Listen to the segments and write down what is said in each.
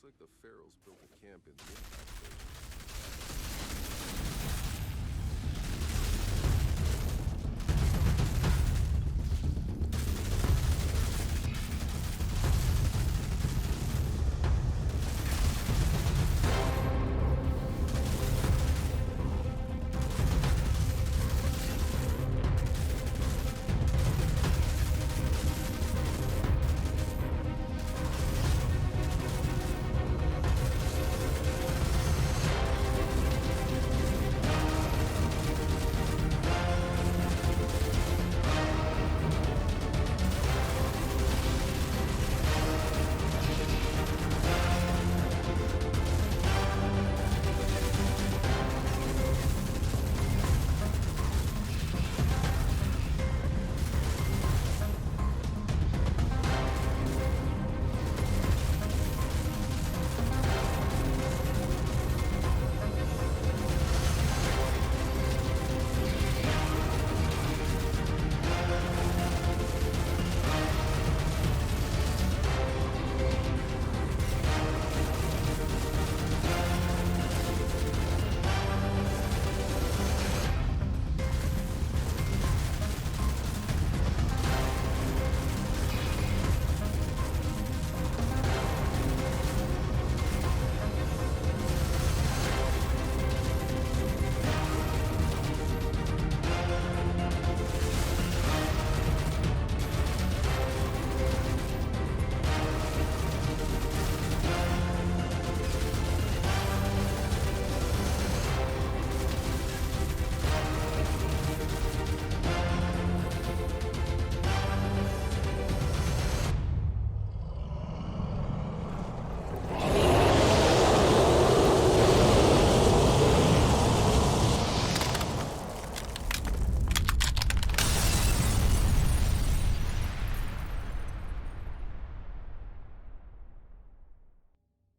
like the Pharaohs built a camp in this station.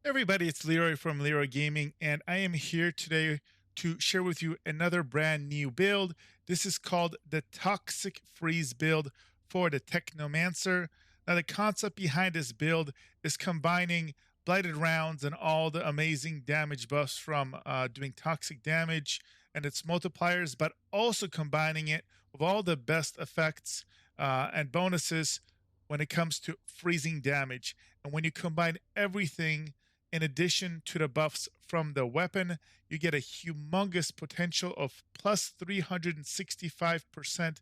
Everybody, it's Leeroy from Leeroy Gaming, and I am here today to share with you another brand new build. This is called the Toxic Freeze build for the Technomancer. Now, the concept behind this build is combining Blighted rounds and all the amazing damage buffs from doing toxic damage and its multipliers, but also combining it with all the best effects and bonuses when it comes to freezing damage. And when you combine everything in addition to the buffs from the weapon, you get a humongous potential of plus 365%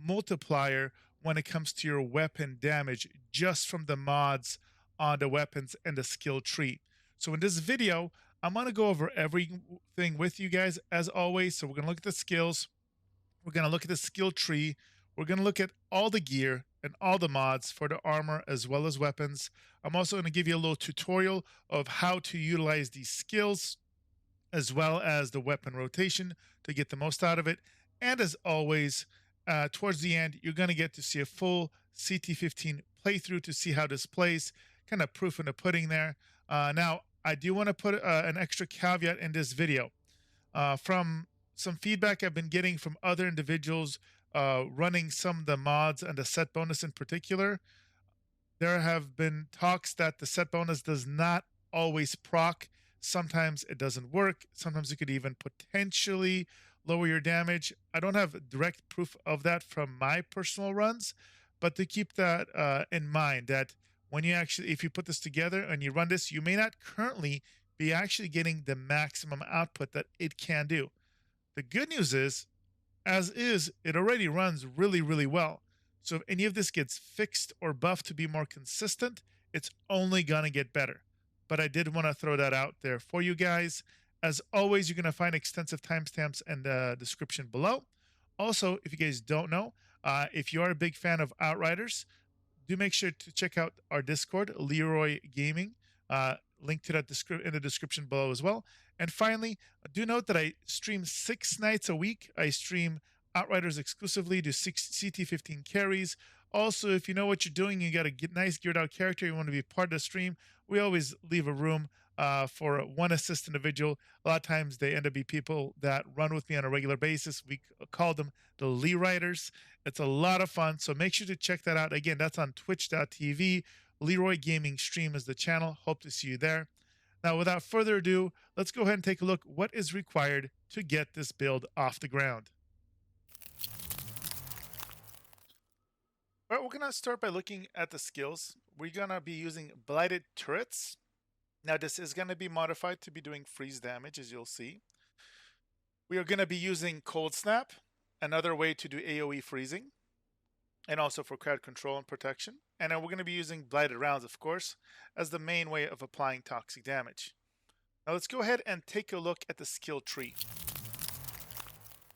multiplier when it comes to your weapon damage just from the mods on the weapons and the skill tree. So in this video, I'm going to go over everything with you guys as always. So we're going to look at the skills. We're going to look at the skill tree. We're going to look at all the gear and all the mods for the armor as well as weapons. I'm also going to give you a little tutorial of how to utilize these skills as well as the weapon rotation to get the most out of it. And as always, towards the end, you're going to get to see a full CT15 playthrough to see how this plays, kind of proof in the pudding there. Now, I do want to put an extra caveat in this video. From some feedback I've been getting from other individuals running some of the mods and the set bonus in particular, there have been talks that the set bonus does not always proc. Sometimes it doesn't work. Sometimes it could even potentially lower your damage. I don't have direct proof of that from my personal runs, but to keep that in mind, that when you actually, if you put this together and you run this, you may not currently be actually getting the maximum output that it can do. The good news is, as is, it already runs really, really well. So if any of this gets fixed or buffed to be more consistent, it's only going to get better. But I did want to throw that out there for you guys. As always, you're going to find extensive timestamps in the description below. Also, if you guys don't know, if you are a big fan of Outriders, do make sure to check out our Discord, Leeroy Gaming. Link to that in the description below as well. And finally, do note that I stream 6 nights a week. I stream Outriders exclusively, do 6 CT15 carries. Also, if you know what you're doing, you got a nice geared out character, you want to be part of the stream, we always leave a room for one assist individual. A lot of times they end up being people that run with me on a regular basis. We call them the Leeriders. It's a lot of fun, so make sure to check that out. Again, that's on twitch.tv Leeroy Gaming stream is the channel. Hope to see you there. Now, without further ado, let's go ahead and take a look what is required to get this build off the ground. All right, we're going to start by looking at the skills. We're going to be using Blighted turrets. Now, this is going to be modified to be doing freeze damage, as you'll see. We are going to be using Cold Snap, another way to do AoE freezing, and also for crowd control and protection. And then we're going to be using Blighted rounds, of course, as the main way of applying toxic damage. Now let's go ahead and take a look at the skill tree.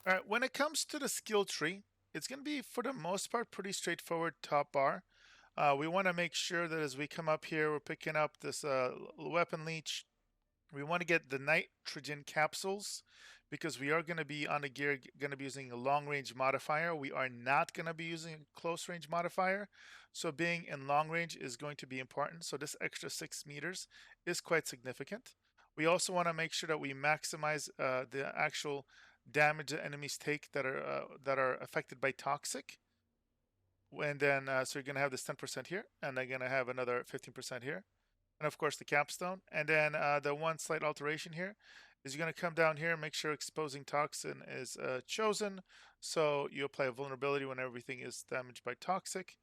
All right, when it comes to the skill tree, it's going to be, for the most part, pretty straightforward top bar. We want to make sure that as we come up here, we're picking up this weapon leech. We want to get the nitrogen capsules because we are going to be on the gear, going to be using a long range modifier. We are not going to be using a close range modifier. So being in long range is going to be important. So this extra 6 meters is quite significant. We also want to make sure that we maximize the actual damage that enemies take that are affected by toxic. And then, so you're going to have this 10% here, and they're going to have another 15% here. And of course the capstone. And then the one slight alteration here is you're going to come down here and make sure exposing toxin is chosen. So you apply a vulnerability when everything is damaged by toxic.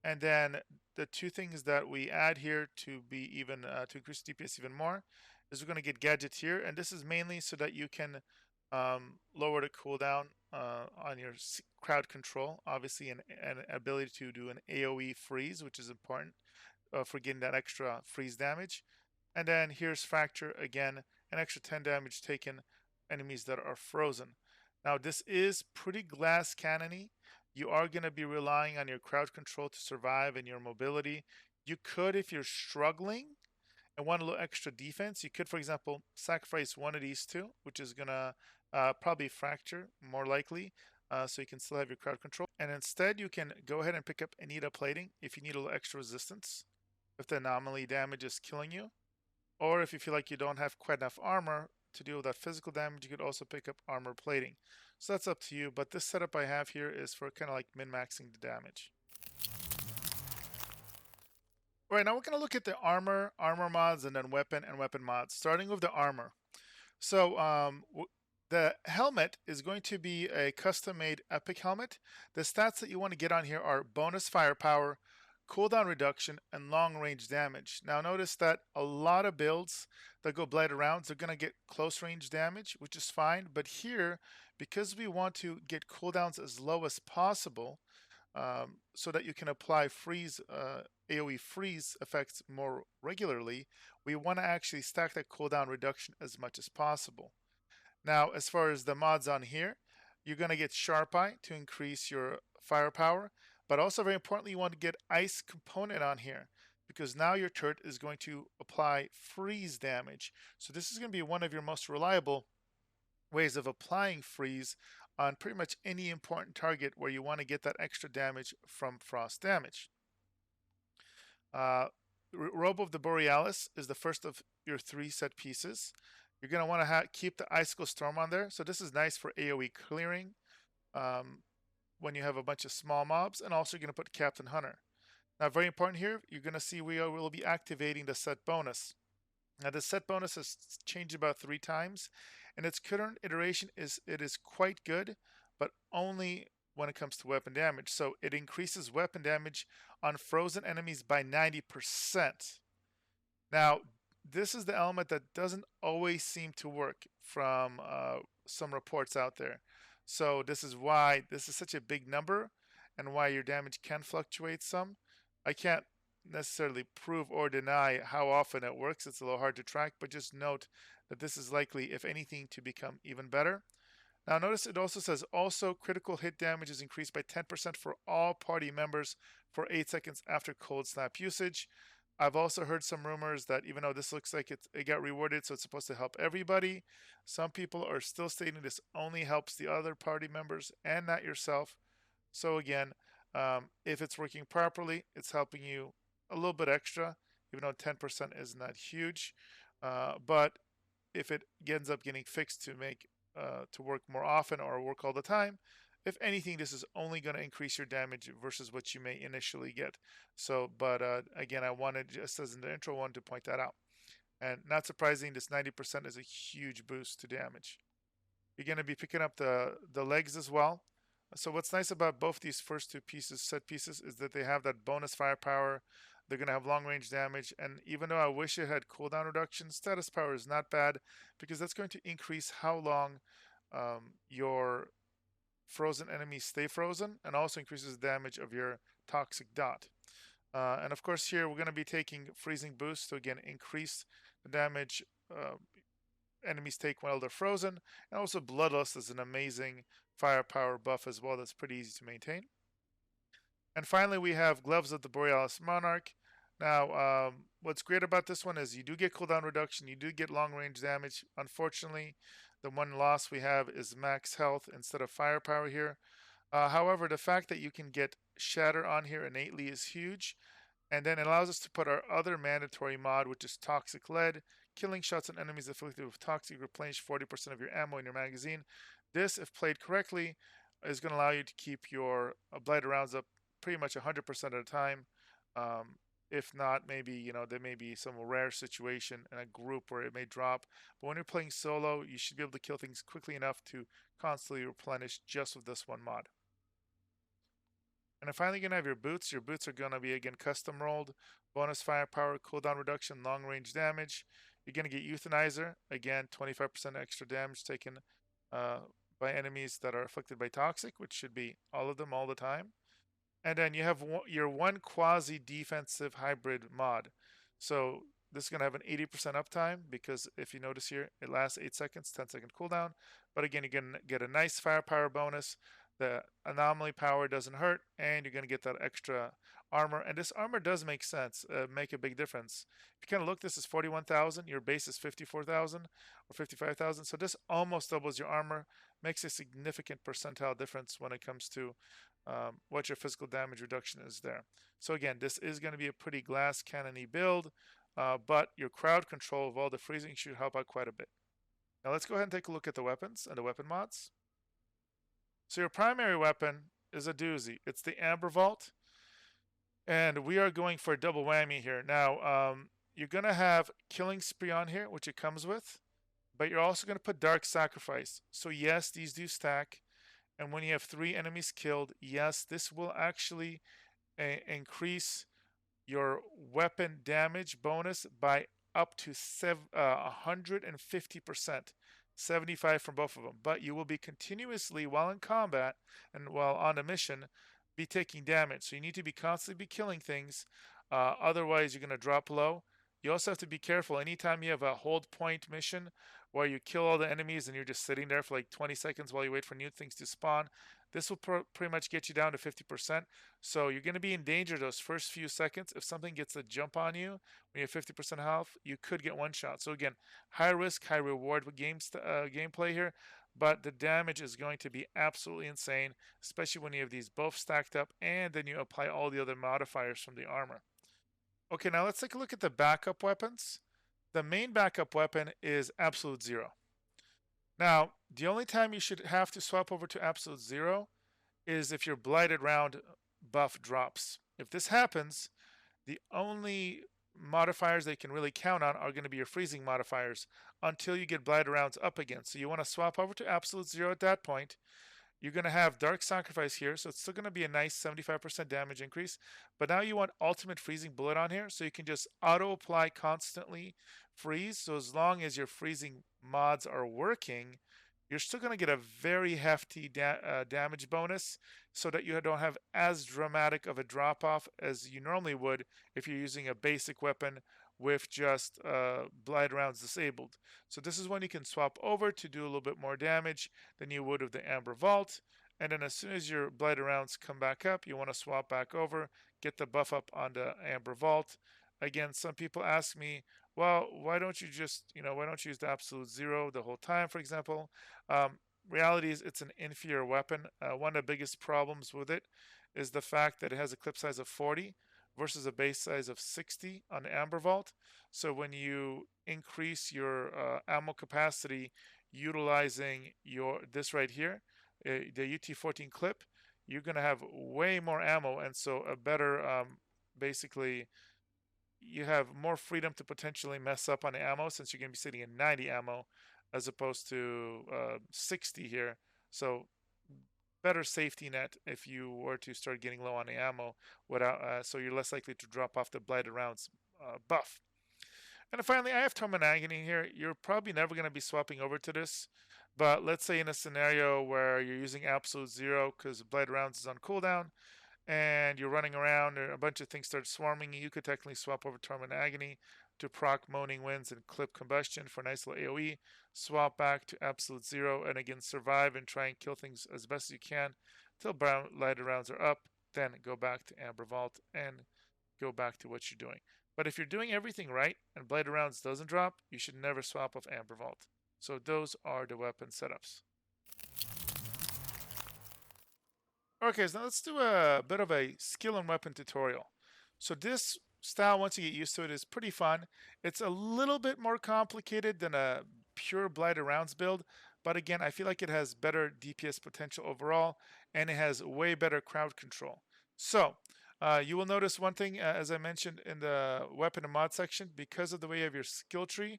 And then the two things that we add here to be even to increase DPS even more is we're going to get gadget here, and this is mainly so that you can lower the cooldown on your crowd control, obviously an ability to do an AoE freeze, which is important for getting that extra freeze damage. And then here's fracture, again, an extra 10 damage taken enemies that are frozen. Now this is pretty glass cannony. You are going to be relying on your crowd control to survive and your mobility. You could, if you're struggling and want a little extra defense, you could, for example, sacrifice one of these two, which is going to probably fracture, more likely, so you can still have your crowd control. And instead, you can go ahead and pick up Anita plating if you need a little extra resistance, if the anomaly damage is killing you. Or if you feel like you don't have quite enough armor to deal with that physical damage, you could also pick up armor plating. So that's up to you, but this setup I have here is for kind of like min-maxing the damage. All right, now we're going to look at the armor mods, and then weapon and weapon mods, starting with the armor. So the helmet is going to be a custom-made epic helmet. The stats that you want to get on here are bonus firepower, cooldown reduction, and long-range damage. Now notice that a lot of builds that go Blighted rounds are going to get close-range damage, which is fine. But here, because we want to get cooldowns as low as possible, so that you can apply freeze AoE freeze effects more regularly, we want to actually stack that cooldown reduction as much as possible. Now, as far as the mods on here, you're going to get Sharp Eye to increase your firepower, but also very importantly, you want to get Ice component on here because now your turret is going to apply freeze damage. So this is going to be one of your most reliable ways of applying freeze on pretty much any important target where you want to get that extra damage from frost damage. Robe of the Borealis is the first of your 3 set pieces. You're going to want to keep the Icicle Storm on there. So this is nice for AoE clearing when you have a bunch of small mobs, and also you're going to put Captain Hunter. Now very important here, you're going to see we will be activating the set bonus. Now the set bonus has changed about 3 times. In its current iteration, it is quite good, but only when it comes to weapon damage. So it increases weapon damage on frozen enemies by 90%. Now, this is the element that doesn't always seem to work from some reports out there. So this is why this is such a big number and why your damage can fluctuate some. I can't necessarily prove or deny how often it works. It's a little hard to track, but just note that this is likely, if anything, to become even better. Now notice it also says also critical hit damage is increased by 10% for all party members for 8 seconds after cold snap usage. I've also heard some rumors that even though this looks like it got rewarded, so it's supposed to help everybody, some people are still stating this only helps the other party members and not yourself. So again, if it's working properly, it's helping you a little bit extra, even though 10% is not huge. But if it ends up getting fixed to make to work more often or work all the time, If anything, this is only going to increase your damage versus what you may initially get. So, but again, I wanted, just as in the intro, wanted to point that out. And not surprising, this 90% is a huge boost to damage. You're going to be picking up the legs as well. So what's nice about both these first two pieces, set pieces, is that they have that bonus firepower. They're going to have long range damage. And even though I wish it had cooldown reduction, status power is not bad because that's going to increase how long your frozen enemies stay frozen and also increases the damage of your toxic dot. And of course here we're going to be taking freezing boost to again increase the damage enemies take while they're frozen. And also Bloodlust is an amazing firepower buff as well that's pretty easy to maintain. And finally we have Gloves of the Borealis Monarch. Now what's great about this one is you do get cooldown reduction, you do get long range damage. Unfortunately, the one loss we have is max health instead of firepower here. However, the fact that you can get Shatter on here innately is huge. And then it allows us to put our other mandatory mod, which is Toxic Lead. Killing shots on enemies afflicted with toxic replenish 40% of your ammo in your magazine. This, if played correctly, is going to allow you to keep your Blighted rounds up pretty much 100% of the time. If not, maybe, there may be some rare situation in a group where it may drop. But when you're playing solo, you should be able to kill things quickly enough to constantly replenish just with this one mod. And then finally, you're going to have your boots. Your boots are going to be, again, custom rolled. Bonus firepower, cooldown reduction, long range damage. You're going to get Euthanizer. Again, 25% extra damage taken by enemies that are afflicted by Toxic, which should be all of them all the time. And then you have your one quasi-defensive hybrid mod. So this is going to have an 80% uptime because if you notice here, it lasts 8 seconds, 10-second cooldown. But again, you're going to get a nice firepower bonus. The anomaly power doesn't hurt, and you're going to get that extra armor. And this armor does make sense, make a big difference. If you kind of look, this is 41,000. Your base is 54,000 or 55,000. So this almost doubles your armor, makes a significant percentile difference when it comes to what your physical damage reduction is there. So again, this is going to be a pretty glass cannon-y build, but your crowd control of all the freezing should help out quite a bit. Now let's go ahead and take a look at the weapons and the weapon mods. So your primary weapon is a doozy. It's the Amber Vault, and we are going for a double whammy here. Now, you're going to have Killing Spree on here, which it comes with, but you're also going to put Dark Sacrifice. So yes, these do stack. And when you have 3 enemies killed, yes, this will actually increase your weapon damage bonus by up to 150%. 75 from both of them. But you will be continuously, while in combat and while on a mission, be taking damage. So you need to be constantly killing things. Otherwise, you're going to drop low. You also have to be careful. Anytime you have a hold point mission where you kill all the enemies and you're just sitting there for like 20 seconds while you wait for new things to spawn, this will pretty much get you down to 50%. So you're going to be in danger those first few seconds. If something gets a jump on you when you have 50% health, you could get one shot. So again, high risk, high reward with gameplay here. But the damage is going to be absolutely insane, especially when you have these both stacked up and then you apply all the other modifiers from the armor. Okay, now let's take a look at the backup weapons. The main backup weapon is Absolute Zero. Now, the only time you should have to swap over to Absolute Zero is if your Blighted round buff drops. If this happens, the only modifiers they can really count on are going to be your freezing modifiers until you get Blighted rounds up again. So you want to swap over to Absolute Zero at that point. You're going to have Dark Sacrifice here, so it's still going to be a nice 75% damage increase. But now you want Ultimate Freezing Bullet on here, so you can just auto-apply constantly freeze. So as long as your freezing mods are working, you're still going to get a very hefty damage bonus so that you don't have as dramatic of a drop-off as you normally would if you're using a basic weapon with just Blighted rounds disabled. So this is when you can swap over to do a little bit more damage than you would with the Amber Vault. And then as soon as your Blighted rounds come back up, you want to swap back over, get the buff up on the Amber Vault. Again, some people ask me, well, why don't you just, why don't you use the Absolute Zero the whole time, for example? Reality is it's an inferior weapon. One of the biggest problems with it is the fact that it has a clip size of 40 versus a base size of 60 on the Amber Vault. So when you increase your ammo capacity utilizing this right here, the UT14 clip, you're going to have way more ammo, and so a better, basically, you have more freedom to potentially mess up on the ammo since you're going to be sitting in 90 ammo as opposed to 60 here. So better safety net if you were to start getting low on the ammo without, so you're less likely to drop off the Blighted rounds buff. And finally, I have Torment Agony here. You're probably never going to be swapping over to this, but let's say in a scenario where you're using Absolute Zero because Blighted rounds is on cooldown, and you're running around and a bunch of things start swarming, you could technically swap over Torment Agony to proc Moaning Winds and clip Combustion for a nice little AoE, swap back to Absolute Zero, and again survive and try and kill things as best as you can till Blighted rounds are up, then go back to Amber Vault and go back to what you're doing. But if you're doing everything right and Blighted rounds doesn't drop, you should never swap off Amber Vault. So those are the weapon setups. Okay, so now let's do a bit of a skill and weapon tutorial. So this style, once you get used to it, is pretty fun. It's a little bit more complicated than a pure Blighted rounds build, but again, I feel like it has better DPS potential overall, and it has way better crowd control. So you will notice one thing, as I mentioned in the weapon and mod section, because of the way you have your skill tree,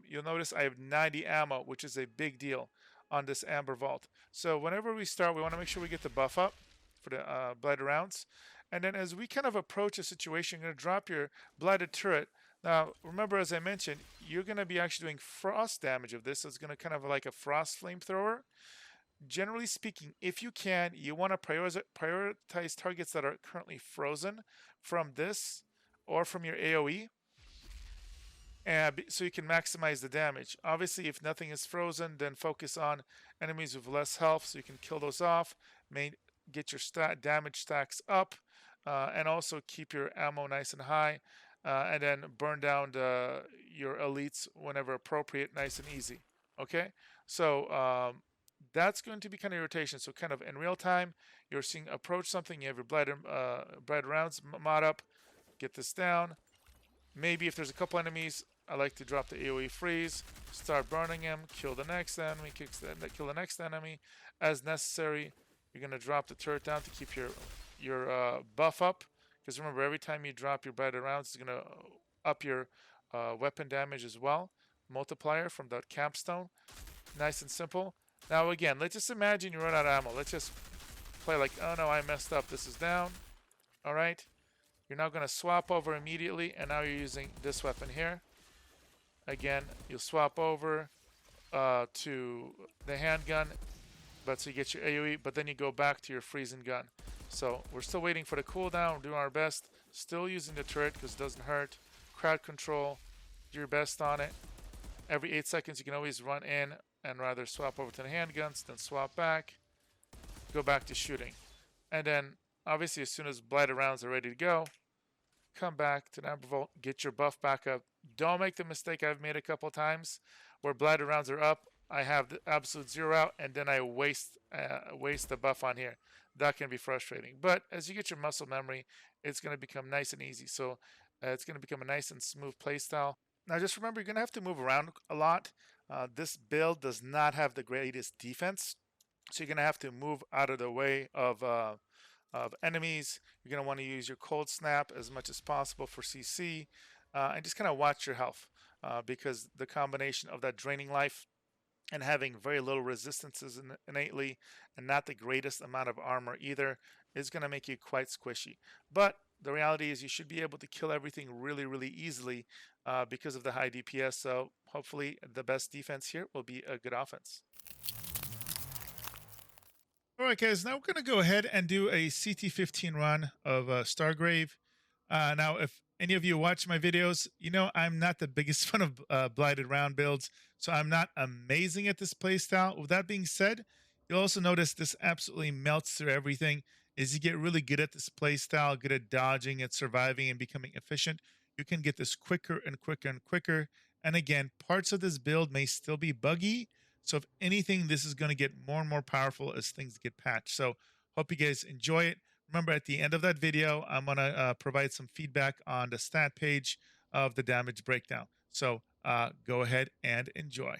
you'll notice I have 90 ammo, which is a big deal on this Amber Vault. So whenever we start, we want to make sure we get the buff up for the Blighted rounds. And then as we kind of approach a situation, you're going to drop your Blighted turret. Now, remember, as I mentioned, you're going to be actually doing frost damage of this. So it's going to kind of like a frost flamethrower. Generally speaking, if you can, you want to prioritize targets that are currently frozen from this or from your AoE. So you can maximize the damage. Obviously, if nothing is frozen, then focus on enemies with less health so you can kill those off, get your damage stacks up, and also keep your ammo nice and high, and then burn down your elites whenever appropriate, nice and easy. Okay, so that's going to be kind of your rotation. So kind of in real time, you're seeing approach something, you have your Blighted rounds mod up, get this down. Maybe if there's a couple enemies, I like to drop the AoE freeze, start burning him, kill the next enemy, kill the next enemy. As necessary, you're going to drop the turret down to keep your buff up. Because remember, every time you drop your Blighted rounds, it's going to up your weapon damage as well. Multiplier from that capstone. Nice and simple. Now again, let's just imagine you run out of ammo. Let's just play like, oh no, I messed up. This is down. Alright. You're now going to swap over immediately, and now you're using this weapon here. Again, you'll swap over to the handgun, but so you get your AoE, but then you go back to your freezing gun. So we're still waiting for the cooldown. We're doing our best. Still using the turret because it doesn't hurt. Crowd control. Do your best on it. Every 8 seconds, you can always run in and rather swap over to the handguns, then swap back. Go back to shooting. And then obviously, as soon as Blighted rounds are ready to go, come back to the Amber Vault, get your buff back up. Don't make the mistake I've made a couple times where Blighted rounds are up, I have the Absolute Zero out, and then I waste the buff on here. That can be frustrating. But as you get your muscle memory, it's going to become nice and easy. So it's going to become a nice and smooth playstyle. Now just remember, you're going to have to move around a lot. This build does not have the greatest defense. So you're going to have to move out of the way of enemies. You're going to want to use your Cold Snap as much as possible for CC, and just kind of watch your health, because the combination of that draining life and having very little resistances innately and not the greatest amount of armor either is going to make you quite squishy. But the reality is you should be able to kill everything really, really easily because of the high DPS. So hopefully the best defense here will be a good offense. All right, guys, now we're going to go ahead and do a CT15 run of Stargrave. Now, if any of you watch my videos, you know I'm not the biggest fan of Blighted round builds, so I'm not amazing at this playstyle. With that being said, you'll also notice this absolutely melts through everything. As you get really good at this playstyle, good at dodging and surviving and becoming efficient, you can get this quicker and quicker and quicker. And again, parts of this build may still be buggy, so if anything, this is going to get more and more powerful as things get patched. So hope you guys enjoy it. Remember, at the end of that video, I'm going to provide some feedback on the stat page of the damage breakdown. So go ahead and enjoy.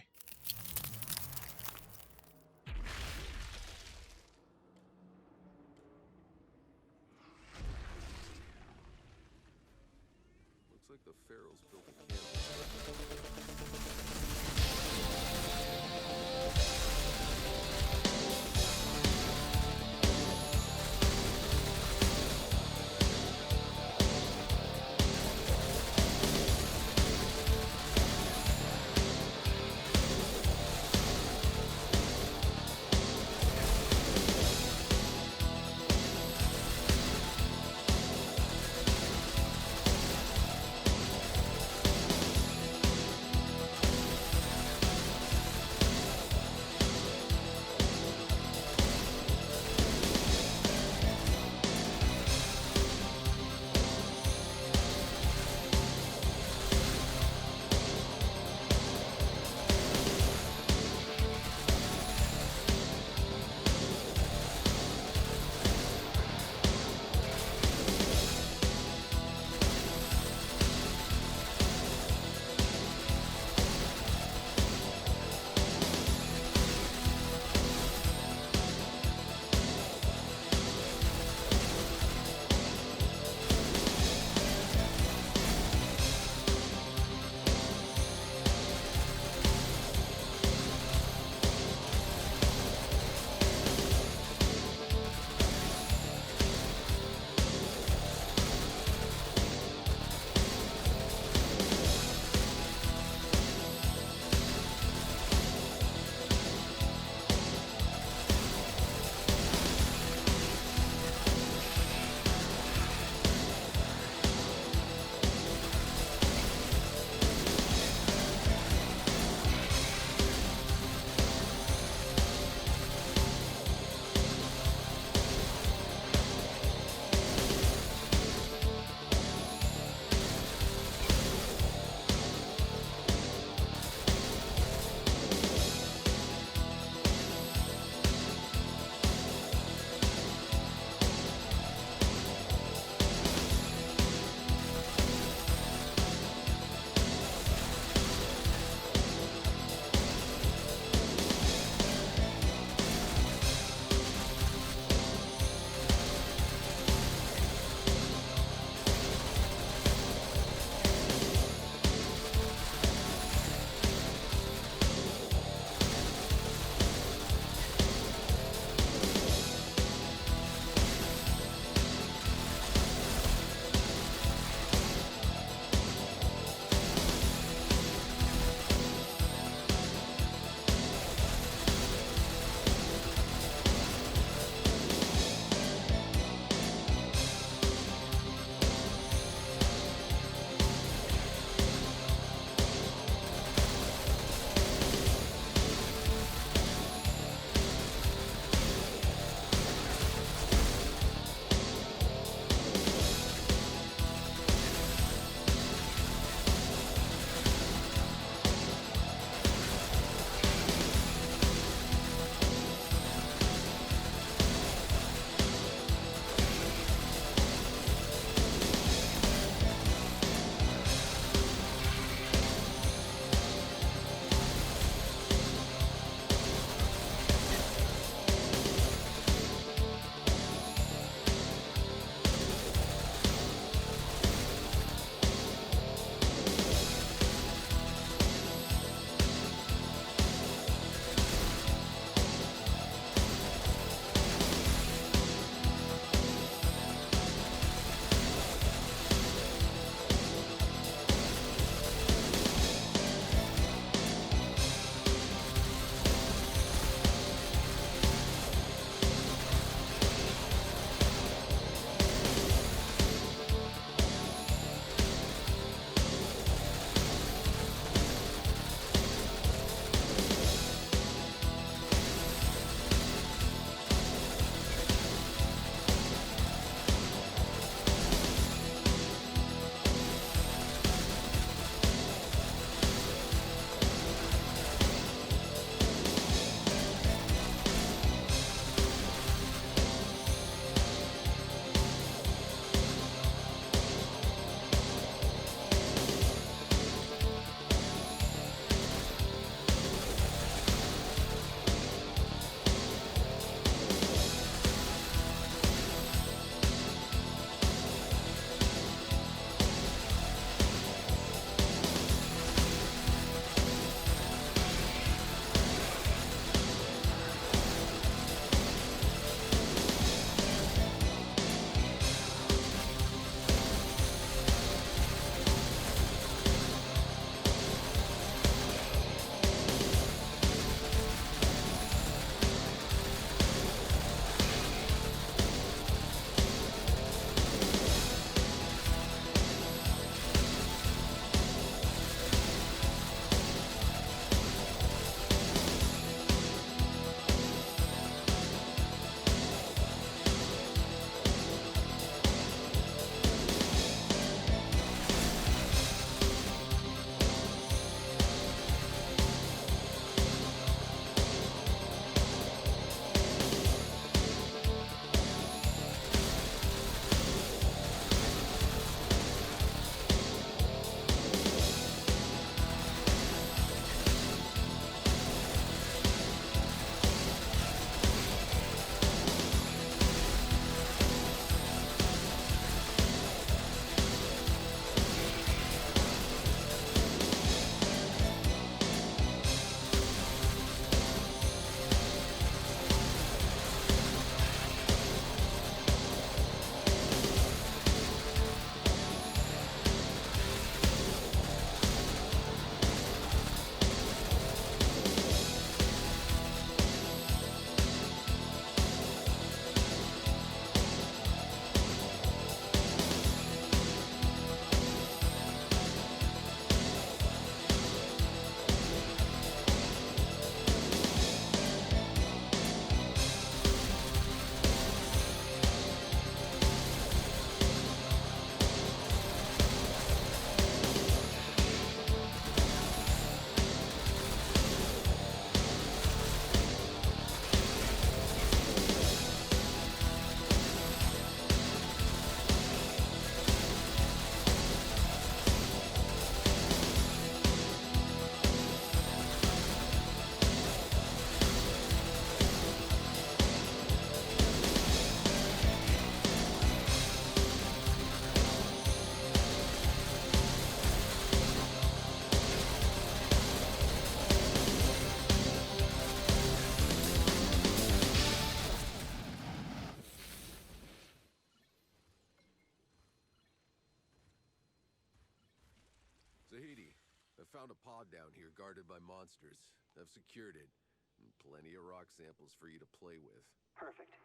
Found a pod down here guarded by monsters. I've secured it. And plenty of rock samples for you to play with. Perfect.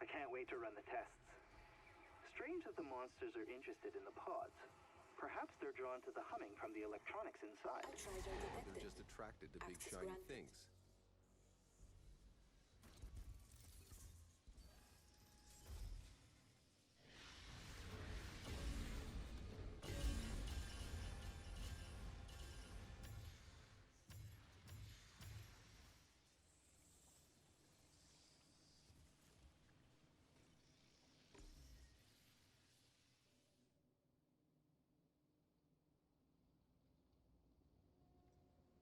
I can't wait to run the tests. Strange that the monsters are interested in the pods. Perhaps they're drawn to the humming from the electronics inside. They're just attracted to big shiny things.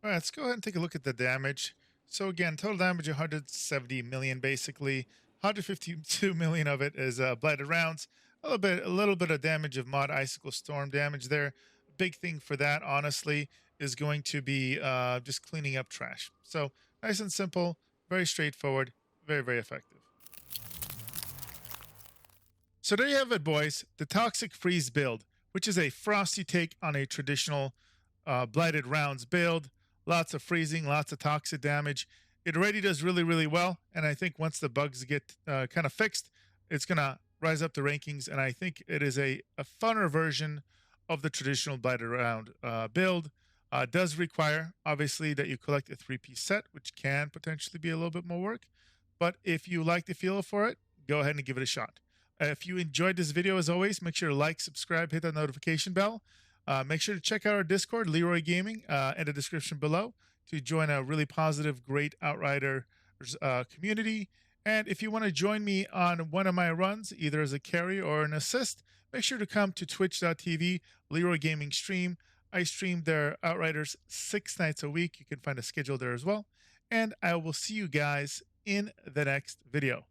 All right, let's go ahead and take a look at the damage. So again, total damage 170 million basically. 152 million of it is blighted rounds. A little bit of damage of mod icicle storm damage there. Big thing for that, honestly, is going to be just cleaning up trash. So nice and simple, very straightforward, very, very effective. So there you have it, boys. The Toxic Freeze build, which is a frosty take on a traditional blighted rounds build. Lots of freezing, lots of toxic damage. It already does really, really well. And I think once the bugs get kind of fixed, it's going to rise up the rankings. And I think it is a funner version of the traditional blighted round build. It does require, obviously, that you collect a 3-piece set, which can potentially be a little bit more work. But if you like the feel for it, go ahead and give it a shot. If you enjoyed this video, as always, make sure to like, subscribe, hit that notification bell. Make sure to check out our Discord, Leeroy Gaming, in the description below to join a really positive, great Outriders community. And if you want to join me on one of my runs, either as a carry or an assist, make sure to come to twitch.tv, Leeroy Gaming stream. I stream their Outriders 6 nights a week. You can find a schedule there as well. And I will see you guys in the next video.